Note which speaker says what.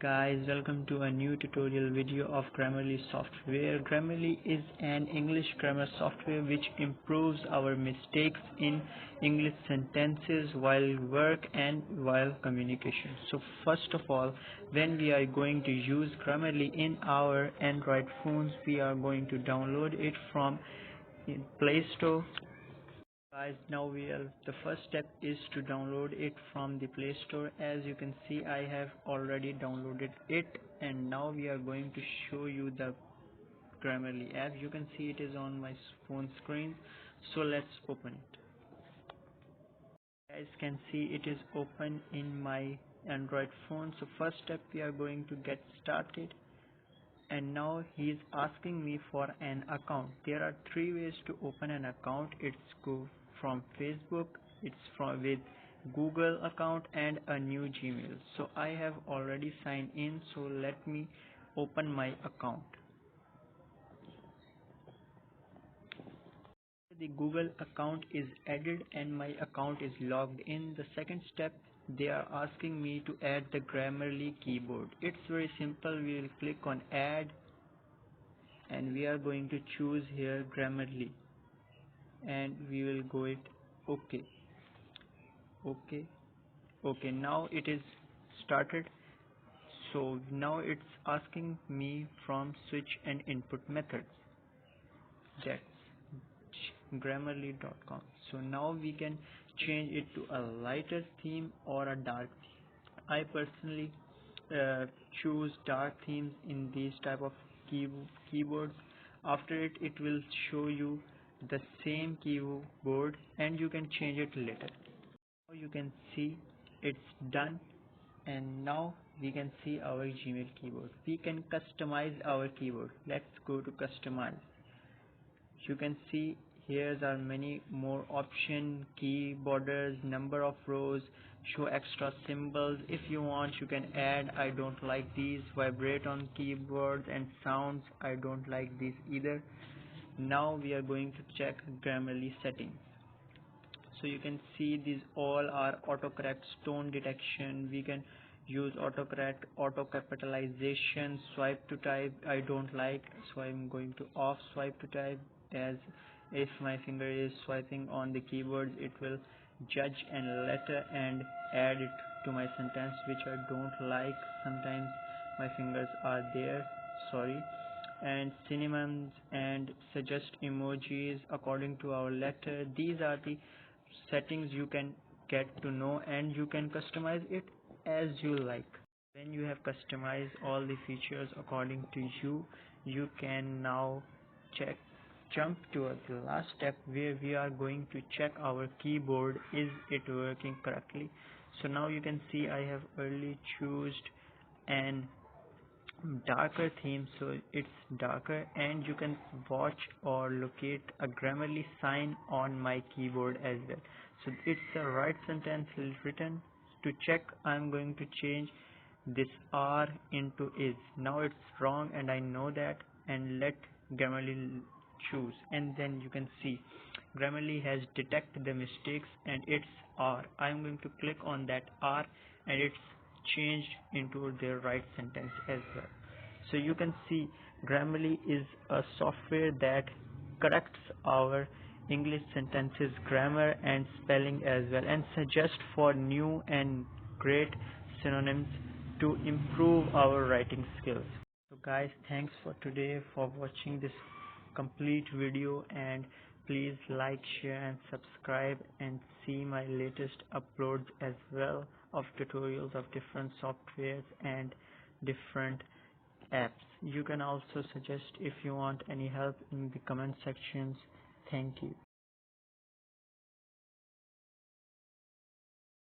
Speaker 1: Guys, welcome to a new tutorial video of Grammarly software. Grammarly is an English grammar software which improves our mistakes in English sentences while work and while communication. So first of all, when we are going to use Grammarly in our Android phones, we are going to download it from Play Store. Guys, now the first step is to download it from the Play Store. As you can see, I have already downloaded it, and now we are going to show you the Grammarly app. You can see it is on my phone screen, so let's open it. Guys can see it is open in my Android phone. So first step, we are going to get started, and now he is asking me for an account. There are three ways to open an account. It's go from Facebook, it's from with Google account, and a new Gmail. So I have already signed in, so let me open my account. The Google account is added and my account is logged in. The second step, they are asking me to add the Grammarly keyboard. It's very simple. We will click on add, and we are going to choose here Grammarly, and we will go it okay. Now it is started. So now it's asking me from switch and input methods. That's grammarly.com. So now we can change it to a lighter theme or a dark theme. I personally choose dark themes in these type of keyboards. After it will show you the same keyboard, and you can change it later. Now you can see it's done, and now we can see our Gmail keyboard. We can customize our keyboard. Let's go to customize. You can see here are many more options: key borders, number of rows, show extra symbols. If you want, you can add I don't like these, vibrate on keyboards, and sounds. I don't like these either. Now we are going to check Grammarly settings. So you can see these all are autocorrect, tone detection. We can use autocorrect, auto capitalization, swipe to type. I don't like, so I'm going to off swipe to type, as if my finger is swiping on the keyboard, it will judge a letter and add it to my sentence, which I don't like. Sometimes my fingers are there, sorry. And synonyms and suggest emojis according to our letter. These are the settings you can get to know, and you can customize it as you like. When you have customized all the features according to you, you can now jump to the last step, where we are going to check our keyboard, is it working correctly. So now you can see I have early chosen an darker theme, so it's darker, and you can watch or locate a Grammarly sign on my keyboard as well. So it's the right sentence written. To check, I'm going to change this R into is. Now it's wrong and I know that, and let Grammarly choose, and then you can see Grammarly has detected the mistakes and it's R. I'm going to click on that R, and it's changed into the right sentence as well. So you can see Grammarly is a software that corrects our English sentences, grammar and spelling as well, and suggest for new and great synonyms to improve our writing skills. So guys, thanks for today for watching this complete video, and please like, share and subscribe, and see my latest uploads as well of tutorials of different softwares and different apps. You can also suggest if you want any help in the comment sections. Thank you.